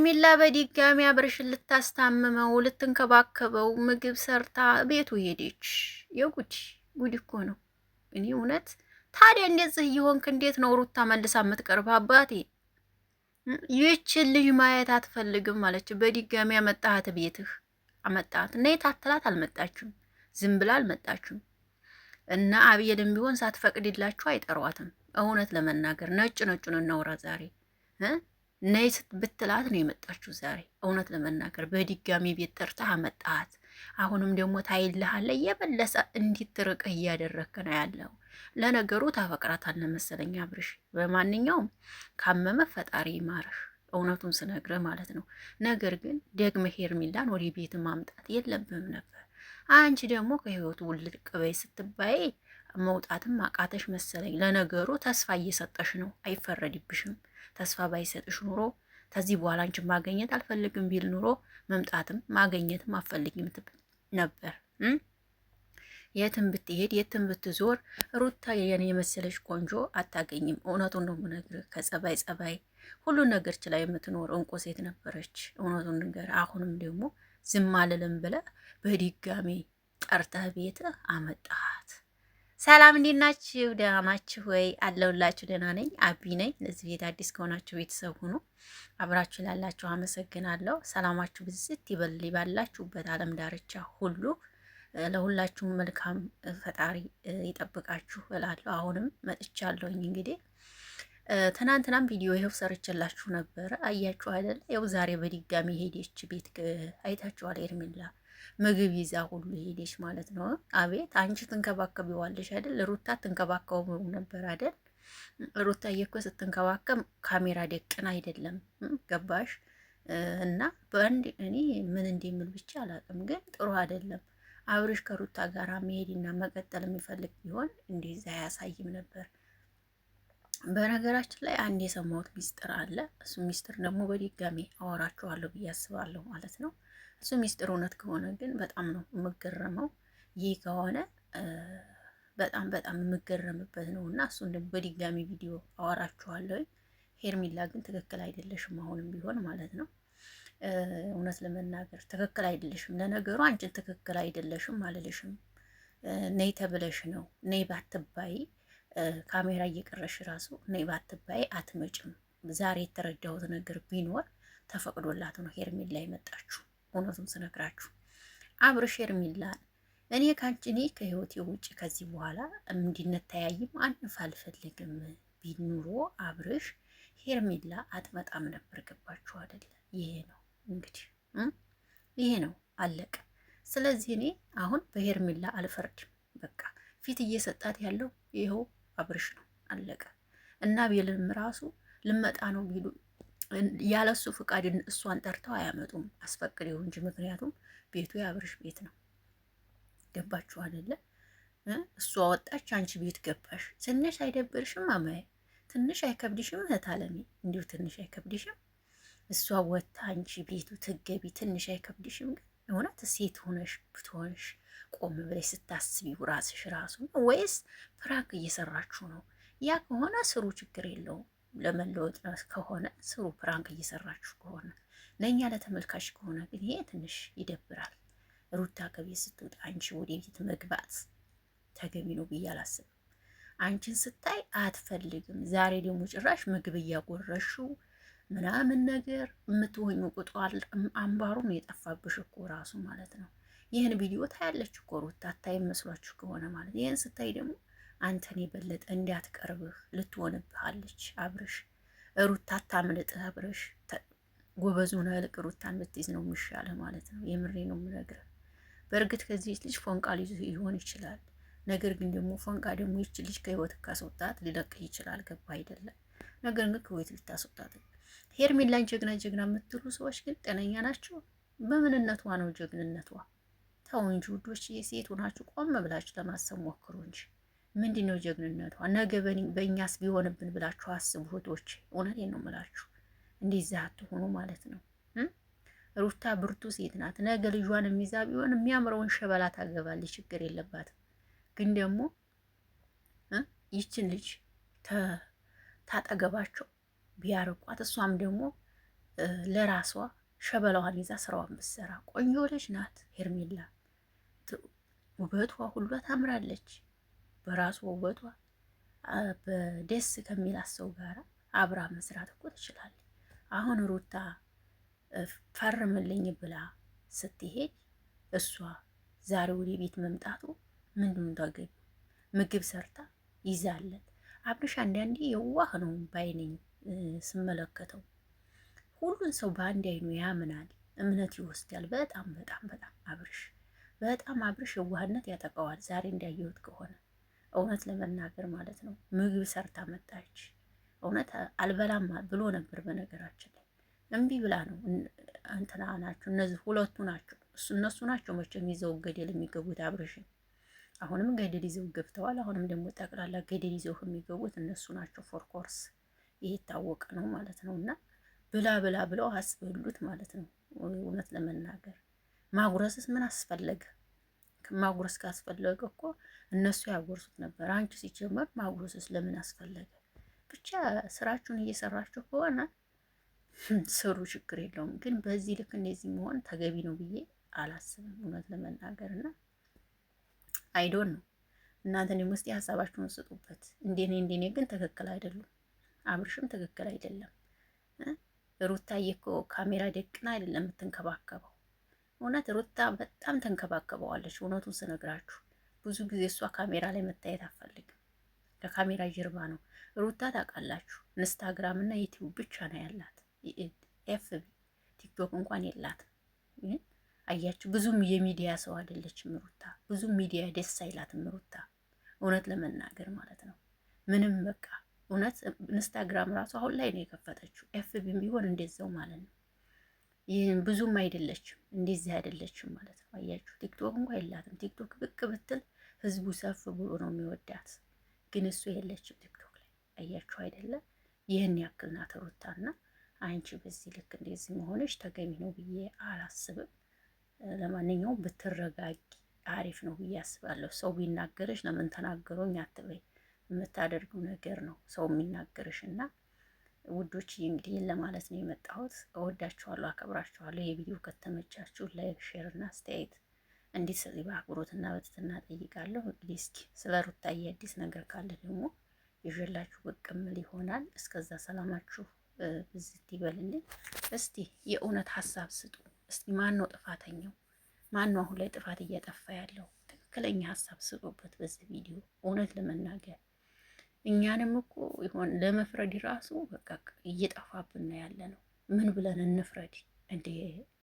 ሄርሚላ በድጋሚ አብርሽን ልታስታምመው ልትንከባከበው ምግብ ሰርታ ቤቱ ሄደች። የጉድ ጉድ እኮ ነው። እኔ እውነት ታዲያ እንደዚህ እየሆንክ እንዴት ነው ሩታ መልሳ የምትቀርብ? አባቴ ይህችን ልጅ ማየት አትፈልግም አለች። በድጋሚ አመጣሃት ቤትህ አመጣሃት። ነይ ታትላት አልመጣችም። ዝም ብላ አልመጣችም። እና አብየልም ቢሆን ሳትፈቅድላችሁ አይጠሯትም። እውነት ለመናገር ነጭ ነጩን እናውራ ዛሬ ነይ ብትላት ነው የመጣችው ዛሬ። እውነት ለመናገር በድጋሚ ቤት ጠርተህ አመጣሃት። አሁንም ደግሞ ታይልሃለ የበለሰ እንዲትርቅህ እያደረግክ ነው ያለው። ለነገሩ ታፈቅራታለህ መሰለኝ አብርሽ። በማንኛውም ካመመ ፈጣሪ ይማርህ፣ እውነቱን ስነግርህ ማለት ነው። ነገር ግን ደግመህ ሄርሚላን ወደ ቤት ማምጣት የለብህም ነበር። አንቺ ደግሞ ከህይወቱ ውልቅ በይ ስትባይ መውጣትም አቃተሽ መሰለኝ። ለነገሩ ተስፋ እየሰጠሽ ነው፣ አይፈረድብሽም። ተስፋ ባይሰጥሽ ኑሮ ከዚህ በኋላ አንቺን ማገኘት አልፈልግም ቢል ኑሮ መምጣትም ማገኘትም አፈልግም ነበር። የትም ብትሄድ የትም ብትዞር ሩታ የኔ የመሰለሽ ቆንጆ አታገኝም። እውነቱን ነው የምነግርህ። ከጸባይ ጸባይ ሁሉን ነገር ችላ የምትኖር እንቁ ሴት ነበረች። እውነቱን ነገር አሁንም ደግሞ ዝም አልልም ብለህ በድጋሚ ጠርተህ ቤት አመጣሃት። ሰላም እንዴት ናችሁ? ደህና ናችሁ ወይ? አለሁላችሁ። ደህና ነኝ። አቢ ነኝ። ለዚህ ቤት አዲስ ከሆናችሁ ቤተሰብ ሁኑ። አብራችሁ ላላችሁ አመሰግናለሁ። ሰላማችሁ ብዝት ይበል ባላችሁበት ዓለም ዳርቻ ሁሉ። ለሁላችሁም መልካም ፈጣሪ ይጠብቃችሁ እላለሁ። አሁንም መጥቻለሁኝ። እንግዲህ ትናንትናም ቪዲዮ ይኸው ሰርችላችሁ ነበረ። አያችሁ አይደል? ይኸው ዛሬ በድጋሚ ሄደች ቤት አይታችኋል። ሄርሜላ ምግብ ይዛ ሁሉ ሄደች ማለት ነው። አቤት አንቺ ትንከባከቢዋለሽ አይደል? ሩታ ትንከባከቡ ነበር አይደል? ሩታ እኮ ስትንከባከብ ካሜራ ደቅን አይደለም። ገባሽ? እና በአንድ እኔ ምን እንደሚል ብቻ አላውቅም፣ ግን ጥሩ አይደለም። አብርሽ ከሩታ ጋር መሄድና መቀጠል የሚፈልግ ቢሆን እንደዛ አያሳይም ነበር። በነገራችን ላይ አንድ የሰማሁት ሚስጥር አለ። እሱ ሚስጥር ደግሞ በድጋሚ አወራችኋለሁ ብዬ አስባለሁ ማለት ነው። እሱ ሚስጥር እውነት ከሆነ ግን በጣም ነው የምገረመው። ይህ ከሆነ በጣም በጣም የምገረምበት ነው እና እሱን ደግሞ በድጋሚ ቪዲዮ አወራችኋለሁ። ሄርሚላ ግን ትክክል አይደለሽም፣ አሁንም ቢሆን ማለት ነው። እውነት ለመናገር ትክክል አይደለሽም። ለነገሩ አንቺን ትክክል አይደለሽም አልልሽም። ነይ ተብለሽ ነው። ነይ ባትባይ ካሜራ እየቀረሽ ራሱ ነይ ባትባይ አትመጭም። ዛሬ የተረዳሁት ነገር ቢኖር ተፈቅዶላት ነው ሄርሜላ የመጣችሁ። እውነቱን ስነግራችሁ አብርሽ ሄርሜላን እኔ ከህይወቴ ውጭ ከዚህ በኋላ እንድንተያይም አንፍ አልፈልግም ቢል ኑሮ አብርሽ ሄርሜላ አትመጣም ነበር። ገባችሁ አይደለ? ይሄ ነው እንግዲህ ይሄ ነው አለቀ። ስለዚህ እኔ አሁን በሄርሜላ አልፈርድም። በቃ ፊት እየሰጣት ያለው ይኸው አብርሽ ነው አለቀ። እና ቤልም ራሱ ልመጣ ነው ቢሉ ያለሱ ፍቃድ እሷን ጠርተው አያመጡም፣ አስፈቅደው እንጂ። ምክንያቱም ቤቱ የአብርሽ ቤት ነው። ገባችሁ አይደለ? እሷ ወጣች፣ አንቺ ቤት ገባሽ። ትንሽ አይደብርሽም? አማዬ ትንሽ አይከብድሽም? እህት አለሜ እንዲሁ ትንሽ አይከብድሽም? እሷ ወጣ፣ አንቺ ቤቱ ትገቢ፣ ትንሽ አይከብድሽም? ግን እውነት ሴት ሆነሽ ብትሆንሽ ቆም ብለሽ ስታስቢው ራስሽ ራሱ ወይስ ፕራንክ እየሰራችሁ ነው? ያ ከሆነ ስሩ፣ ችግር የለውም። ለመለወጥ ከሆነ ስሩ፣ ፕራንክ እየሰራችሁ ከሆነ። ለእኛ ለተመልካች ከሆነ ግን ይሄ ትንሽ ይደብራል። ሩታ ከቤት ስትወጣ አንቺ ወደ ቤት መግባት ተገቢ ነው ብዬ አላስብም። አንቺን ስታይ አትፈልግም። ዛሬ ደግሞ ጭራሽ ምግብ እያጎረሽው ምናምን ነገር የምትሆኙ ቁጧል። አምባሩም የጠፋብሽ እኮ ራሱ ማለት ነው። ይህን ቪዲዮ ታያለች እኮ ሩታ፣ አታይም መስሏችሁ ከሆነ ማለት ይህን ስታይ ደግሞ አንተን የበለጠ እንዳትቀርብህ ልትሆንብሃለች። አብርሽ ሩታ አታምልጥህ። አብርሽ ጎበዝ ሆነህ ልቅ ሩታን ብትይዝ ነው የሚሻልህ ማለት ነው። የምሬ ነው የምነግርህ። በእርግጥ ከዚህ ልጅ ፎንቃ ሊሆን ይችላል። ነገር ግን ደግሞ ፎንቃ ደግሞ ይች ልጅ ከህይወት ካስወጣት ሊለቅህ ይችላል። ገባ አይደለም? ነገር ግን ከህይወት ልታስወጣት ሄርሜላን ጀግና ጀግና የምትሉ ሰዎች ግን ጤነኛ ናቸው? በምንነቷ ነው ጀግንነቷ? ተው እንጂ ውዶች፣ የሴት ሆናችሁ ቆም ብላችሁ ለማሰብ ሞክሩ እንጂ ምንድን ነው ጀግንነቷ? ነገ በእኛስ ቢሆንብን ብላችሁ አስቡ እህቶች። እውነቴን ነው የምላችሁ፣ እንደዛ አትሆኑ ማለት ነው። ሩታ ብርቱ ሴት ናት። ነገ ልጇን የሚይዛ ቢሆን የሚያምረውን ሸበላ ታገባለች፣ ችግር የለባትም። ግን ደግሞ ይችን ልጅ ታጠገባቸው ቢያርቋት፣ እሷም ደግሞ ለራሷ ሸበላዋን ይዛ ስራዋን ብትሰራ ቆንጆ ልጅ ናት ሄርሜላ። ውበቷ ሁሏ ታምራለች። በራሷ ውበቷ በደስ ከሚላት ሰው ጋር አብራ መስራት እኮ ትችላለች። አሁን ሩታ ፈርምልኝ ብላ ስትሄድ እሷ ዛሬ ወደ ቤት መምጣቱ ምንድን ታገቢ? ምግብ ሰርታ ይዛለት። አብርሽ አንዳንዴ የዋህ ነው ባይነኝ ስመለከተው። ሁሉን ሰው በአንድ አይኑ ያምናል፣ እምነት ይወስዳል። በጣም በጣም በጣም አብርሽ የዋህነት ያጠቃዋል። ዛሬ እንዳየሁት ከሆነ እውነት ለመናገር ማለት ነው። ምግብ ሰርታ መጣች። እውነት አልበላም ብሎ ነበር። በነገራችን ላይ እምቢ ብላ ነው። እንትና ናቸው እነዚህ ሁለቱ ናቸው እነሱ ናቸው መቼም ይዘው ገደል የሚገቡት አብርሽን። አሁንም ገደል ይዘው ገብተዋል። አሁንም ደግሞ ጠቅላላ ገደል ይዘው የሚገቡት እነሱ ናቸው። ፎርኮርስ ይሄ የታወቀ ነው ማለት ነው። እና ብላ ብላ ብለው አስበሉት ማለት ነው። እውነት ለመናገር ማጉረስስ ምን አስፈለገ? ማጉረስ ካስፈለገ እኮ እነሱ ያጎርሱት ነበር። አንቺ ሲጀመር ማጉረስስ ለምን አስፈለገ? ብቻ ስራችሁን እየሰራችሁ ከሆነ ስሩ፣ ችግር የለውም። ግን በዚህ ልክ እንደዚህ መሆን ተገቢ ነው ብዬ አላስብም እውነት ለመናገር እና አይዶን ነው። እናንተ ደግሞ እስቲ ሀሳባችሁን ስጡበት። እንደኔ ግን ትክክል አይደሉም። አብርሽም ትክክል አይደለም። ሩታዬ እኮ ካሜራ ደቅና አይደለም የምትንከባከበው። እውነት ሩታ በጣም ተንከባከበዋለች። እውነቱን ስነግራችሁ ብዙ ጊዜ እሷ ካሜራ ላይ መታየት አትፈልግም። ከካሜራ ጀርባ ነው። ሩታ ታውቃላችሁ፣ ኢንስታግራም እና ዩቲዩብ ብቻ ነው ያላት። ኤፍቢ ቲክቶክ እንኳን የላትም። አያችሁ፣ ብዙም የሚዲያ ሰው አይደለችም ሩታ። ብዙም ሚዲያ ደስ አይላትም ሩታ፣ እውነት ለመናገር ማለት ነው። ምንም በቃ እውነት ኢንስታግራም ራሱ አሁን ላይ ነው የከፈተችው። ኤፍቢም ቢሆን እንደዛው ማለት ነው። ይህን ብዙም አይደለችም፣ እንደዚህ አይደለችም ማለት ነው። አያችሁ፣ ቲክቶክ እንኳን የላትም። ቲክቶክ ብቅ ብትል ህዝቡ ሰፍ ብሎ ነው የሚወዳት፣ ግን እሱ የለችም ቲክቶክ ላይ። አያችሁ አይደለም? ይህን ያክል ናት ሩታና አንቺ በዚህ ልክ እንደዚህ መሆንሽ ተገቢ ነው ብዬ አላስብም። ለማንኛውም ብትረጋጊ አሪፍ ነው ብዬ አስባለሁ። ሰው ቢናገርሽ ለምን ተናገሩኝ አትበይ። የምታደርገው ነገር ነው ሰው የሚናገርሽ። እና ውዶች እንግዲህ ለማለት ነው የመጣሁት። እወዳችኋለሁ፣ አከብራችኋለሁ። ይሄ ቪዲዮ ከተመቻችሁ ላይክ፣ ሼር እና አስተያየት እንዲሰጥ በአክብሮትና በትህትና ጠይቃለሁ። እንግዲህ እስኪ ስለ ሩታዬ አዲስ ነገር ካለ ደግሞ ይዤላችሁ ብቅ እምል ይሆናል። እስከዛ ሰላማችሁ ብዝት ይበልልኝ። እስቲ የእውነት ሀሳብ ስጡ። እስቲ ማን ነው ጥፋተኛው? ማን ነው አሁን ላይ ጥፋት እያጠፋ ያለው? ትክክለኛ ሀሳብ ስጡበት በዚህ ቪዲዮ። እውነት ለመናገር እኛንም እኮ ይሆን ለመፍረድ ራሱ በቃ እየጠፋብን ያለ ነው። ምን ብለን እንፍረድ እንዴ?